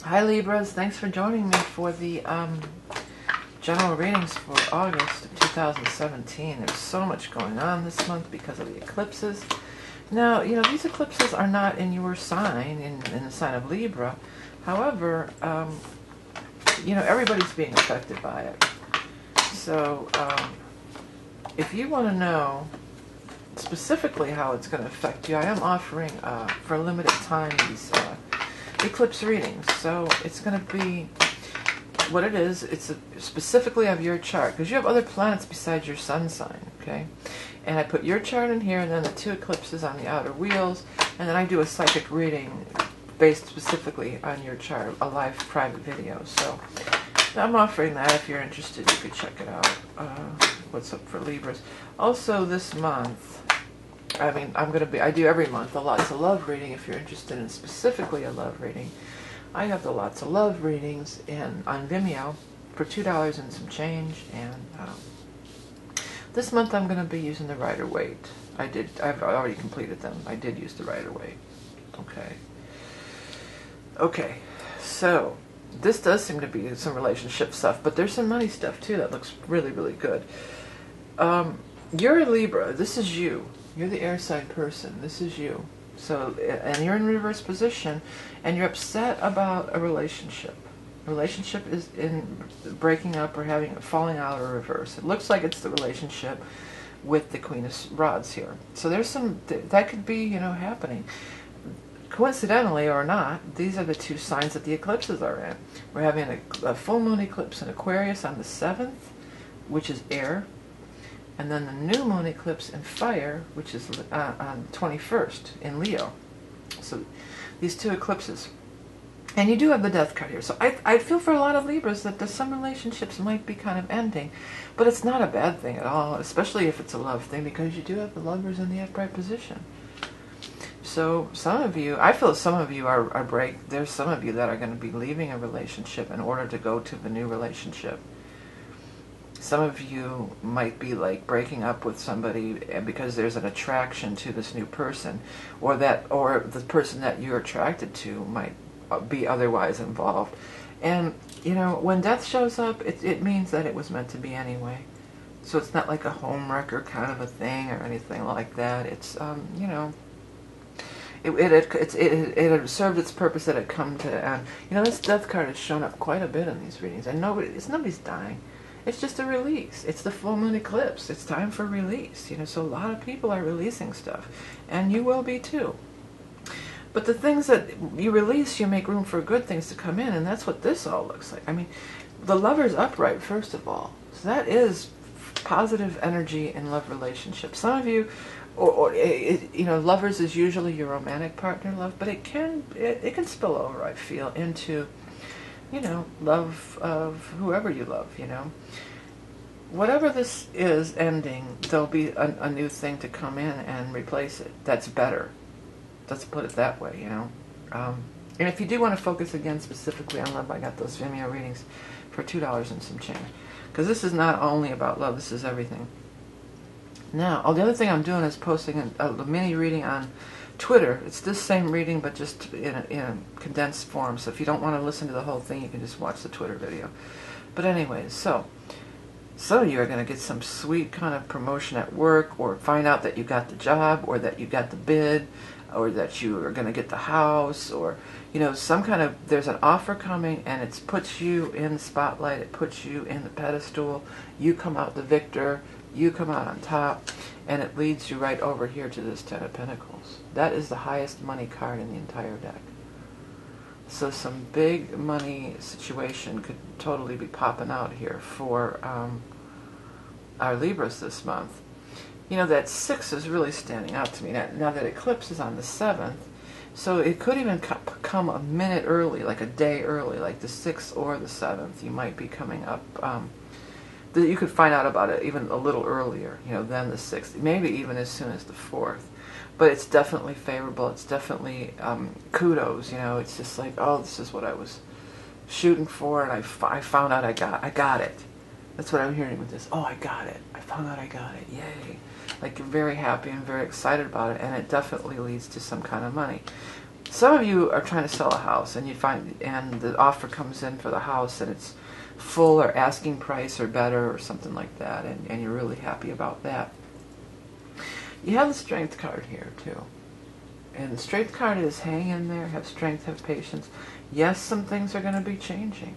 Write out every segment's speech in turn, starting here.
Hi Libras, thanks for joining me for the general readings for August of 2017. There's so much going on this month because of the eclipses. Now, you know, these eclipses are not in your sign, in the sign of Libra. However, you know, everybody's being affected by it. So, if you want to know specifically how it's going to affect you, I am offering, for a limited time, these eclipse readings. So it's going to be what it is. It's specifically of your chart, because you have other planets besides your sun sign, okay? And I put your chart in here, and then the two eclipses on the outer wheels, and then I do a psychic reading based specifically on your chart, a live private video. So I'm offering that. If you're interested, you could check it out. What's up for Libras? Also this month, I mean, I do every month a Lots of Love reading. If you're interested in specifically a love reading, I have the Lots of Love readings on Vimeo for $2 and some change. And this month I'm going to be using the Rider-Waite. I've already completed them. I did use the Rider-Waite. Okay, so this does seem to be some relationship stuff, but there's some money stuff too that looks really, really good. You're a Libra. This is you. You're the air sign person. This is you. So, and you're in reverse position, and you're upset about a relationship. A relationship is in breaking up or falling out or reverse. It looks like it's the relationship with the Queen of Rods here. So there's some, that could be, you know, happening. Coincidentally or not, these are the two signs that the eclipses are in. We're having a full moon eclipse in Aquarius on the 7th, which is air. And then the new moon eclipse in fire, which is on the 21st in Leo. So these two eclipses. And you do have the death card here. So I feel for a lot of Libras that some relationships might be kind of ending. But it's not a bad thing at all, especially if it's a love thing, because you do have the Lovers in the upright position. So some of you, I feel some of you there's some of you that are going to be leaving a relationship in order to go to the new relationship. Some of you might be like breaking up with somebody because there's an attraction to this new person, or the person that you're attracted to might be otherwise involved. And you know, when death shows up, it means that it was meant to be anyway. So it's not like a homewrecker kind of a thing or anything like that. It's you know, it served its purpose that it come to end. You know, this death card has shown up quite a bit in these readings, and nobody's dying. It's just a release. It's the full moon eclipse. It's time for release. You know, so a lot of people are releasing stuff, and you will be too. But the things that you release, you make room for good things to come in, and that's what this all looks like. I mean, the Lover's upright, first of all. So that is positive energy in love relationships. Some of you, you know, Lovers is usually your romantic partner love, but it can spill over, I feel, into, you know, love of whoever you love, you know. Whatever this is ending, there'll be a new thing to come in and replace it. That's better. Let's put it that way, you know. And if you do want to focus again specifically on love, I got those Vimeo readings for $2 and some change. Because this is not only about love, this is everything. Now, the other thing I'm doing is posting a mini reading on Twitter. It's this same reading, but just in a condensed form. So if you don't want to listen to the whole thing, you can just watch the Twitter video. But anyways, so some of you are going to get some sweet kind of promotion at work, or find out that you got the job, or that you got the bid, or that you are going to get the house, or, you know, some kind of, there's an offer coming, and it puts you in the spotlight, it puts you in the pedestal, you come out the victor, you come out on top, and it leads you right over here to this Ten of Pentacles. That is the highest money card in the entire deck. So some big money situation could totally be popping out here for our Libras this month. You know, that 6 is really standing out to me. Now that eclipse is on the 7th, so it could even come a minute early, like a day early, like the 6th or the 7th. You might be coming up, you could find out about it even a little earlier, you know, than the 6th, maybe even as soon as the 4th. But it's definitely favorable. It's definitely kudos, you know. It's just like, oh, this is what I was shooting for, and I found out I got it. That's what I'm hearing with this. Oh, I got it. I found out I got it. Yay. Like, you're very happy and very excited about it, and it definitely leads to some kind of money. Some of you are trying to sell a house, and and the offer comes in for the house, and it's full or asking price or better or something like that, and you're really happy about that. You have the Strength card here too, and the Strength card is hang in there, have strength, have patience. Yes, some things are going to be changing.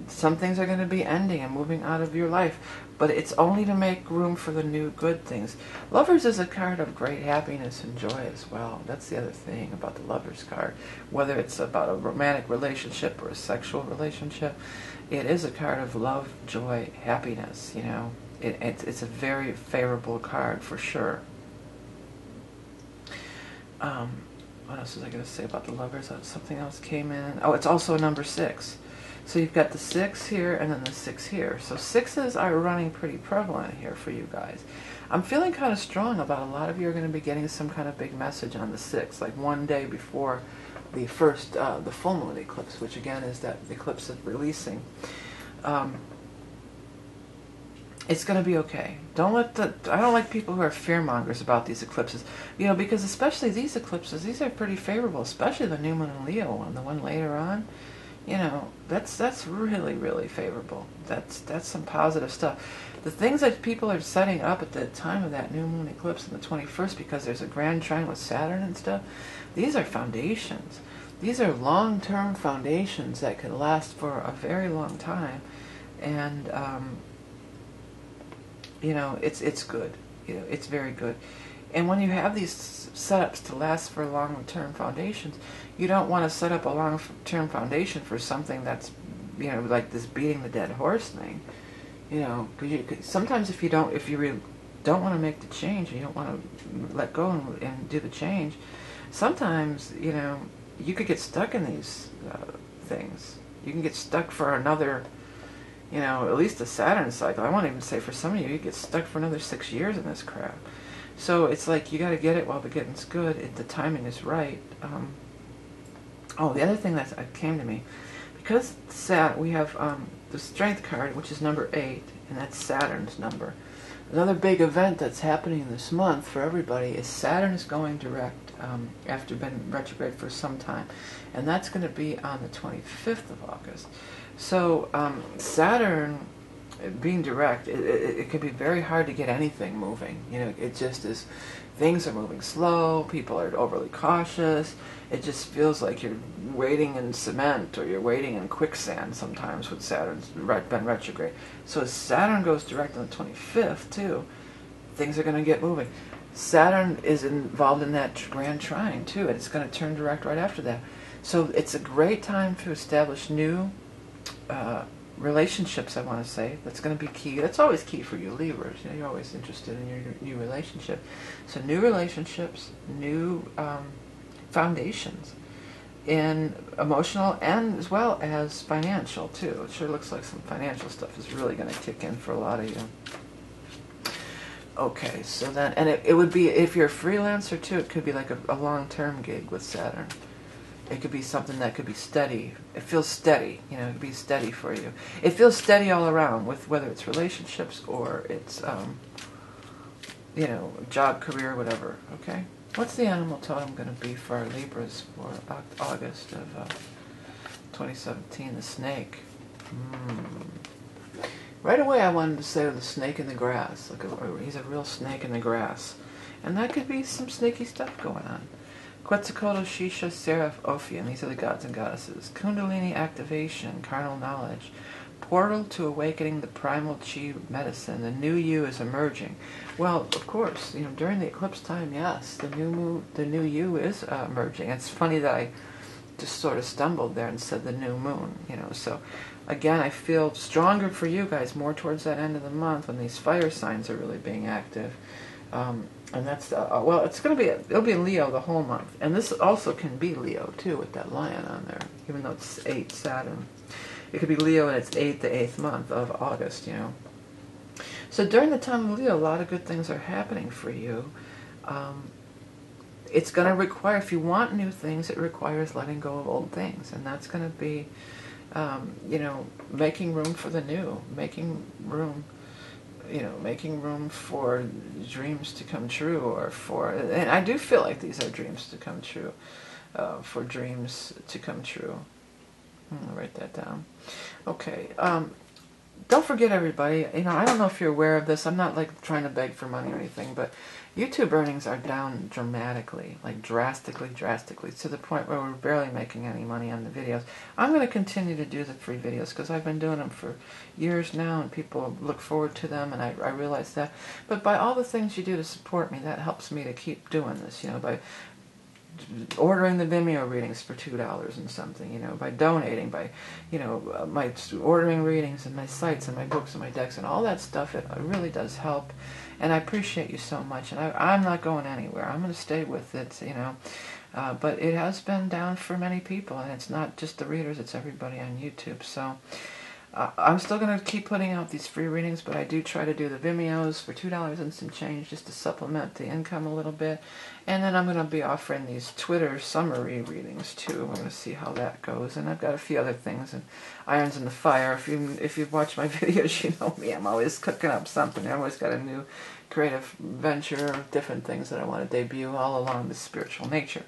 Some things are going to be ending and moving out of your life, but it's only to make room for the new good things. Lovers is a card of great happiness and joy as well. That's the other thing about the Lovers card. Whether it's about a romantic relationship or a sexual relationship, it is a card of love, joy, happiness. You know, it's a very favorable card for sure. What else was I going to say about the Lovers? Something else came in. Oh, it's also number 6. So you've got the 6 here and then the 6 here. So 6s are running pretty prevalent here for you guys. I'm feeling kind of strong about a lot of you are going to be getting some kind of big message on the 6th, like one day before the first, the full moon eclipse, which again is that eclipse of releasing. It's going to be okay. I don't like people who are fearmongers about these eclipses, you know, because especially these eclipses, these are pretty favorable, especially the new moon in Leo one, the one later on. You know, that's really, really favorable. That's some positive stuff. The things that people are setting up at the time of that new moon eclipse on the 21st, because there's a grand trine with Saturn and stuff, these are foundations. These are long-term foundations that can last for a very long time. And, you know, it's good. You know, it's very good. And when you have these setups to last for long-term foundations, you don't want to set up a long-term foundation for something that's, you know, like this beating the dead horse thing. You know, because sometimes if you really don't want to make the change, and you don't want to let go and do the change, sometimes, you know, you could get stuck in these things. You can get stuck for another, you know, at least a Saturn cycle. I won't even say for some of you get stuck for another 6 years in this crap. So it's like you got to get it while the getting's good. The timing is right. Oh, the other thing that came to me, because we have the Strength card, which is number 8, and that's Saturn's number. Another big event that's happening this month for everybody is Saturn is going direct after being retrograde for some time, and that's going to be on the 25th of August. So Saturn being direct, it can be very hard to get anything moving. You know, it just is. Things are moving slow. People are overly cautious. It just feels like you're wading in cement or you're wading in quicksand sometimes with Saturn's been retrograde. So as Saturn goes direct on the 25th too, things are going to get moving. Saturn is involved in that grand trine too, and it's going to turn direct right after that. So it's a great time to establish new relationships, I want to say. That's going to be key. That's always key for you Libras. You know, you're always interested in your new relationship. So new relationships, new foundations in emotional and as well as financial too. It sure looks like some financial stuff is really going to kick in for a lot of you. Okay, so then, and it would be, if you're a freelancer too, it could be like a long-term gig with Saturn. It could be something that could be steady. It feels steady, you know, it could be steady for you. It feels steady all around, with whether it's relationships or it's, you know, job, career, whatever, okay? What's the animal totem going to be for our Libras for August of 2017? The snake. Right away I wanted to say the snake in the grass. He's a real snake in the grass. And that could be some snaky stuff going on. Quetzalcoatl, Shisha, Seraph, Ophion. These are the gods and goddesses. Kundalini activation, carnal knowledge. Portal to awakening the primal chi medicine. The new you is emerging. Well, of course, you know, during the eclipse time, yes, the new you is emerging. It's funny that I just sort of stumbled there and said the new moon, you know. So, again, I feel stronger for you guys more towards that end of the month when these fire signs are really being active. And that's, well, it's going to be, it'll be Leo the whole month. And this also can be Leo, too, with that lion on there, even though it's 8 Saturn. It could be Leo and it's the 8th month of August, you know. So during the time of Leo, a lot of good things are happening for you. It's going to require, if you want new things, it requires letting go of old things. And that's going to be, You know, making room for the new, making room, you know, making room for dreams to come true, or for, and I do feel like these are dreams to come true, for dreams to come true. I'll write that down. Okay. Don't forget, everybody, you know, I don't know if you're aware of this. I'm not like trying to beg for money or anything, but YouTube earnings are down dramatically, like drastically, to the point where we're barely making any money on the videos. I'm going to continue to do the free videos because I've been doing them for years now, and people look forward to them, and I realize that. But by all the things you do to support me, that helps me to keep doing this, you know, by ordering the Vimeo readings for $2 and something, you know, by donating, by, you know, my ordering readings and my sites and my books and my decks and all that stuff. It really does help, and I appreciate you so much. And I'm not going anywhere. I'm going to stay with it, you know. But it has been down for many people, and it's not just the readers, it's everybody on YouTube. So I'm still going to keep putting out these free readings, but I do try to do the Vimeos for $2 and some change just to supplement the income a little bit. And then I'm going to be offering these Twitter summary readings too. We're going to see how that goes. And I've got a few other things and irons in the fire. If you've watched my videos, you know me. I'm always cooking up something. I've always got a new creative venture, different things that I want to debut all along the spiritual nature.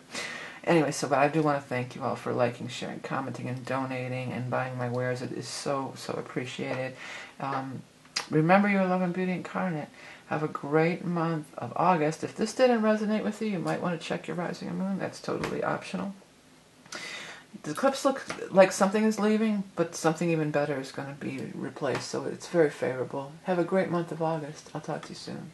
Anyway, but I do want to thank you all for liking, sharing, commenting, and donating, and buying my wares. It is so, so appreciated. Remember your love and beauty incarnate. Have a great month of August. If this didn't resonate with you, you might want to check your rising and moon. That's totally optional. The eclipse looks like something is leaving, but something even better is going to be replaced, so it's very favorable. Have a great month of August. I'll talk to you soon.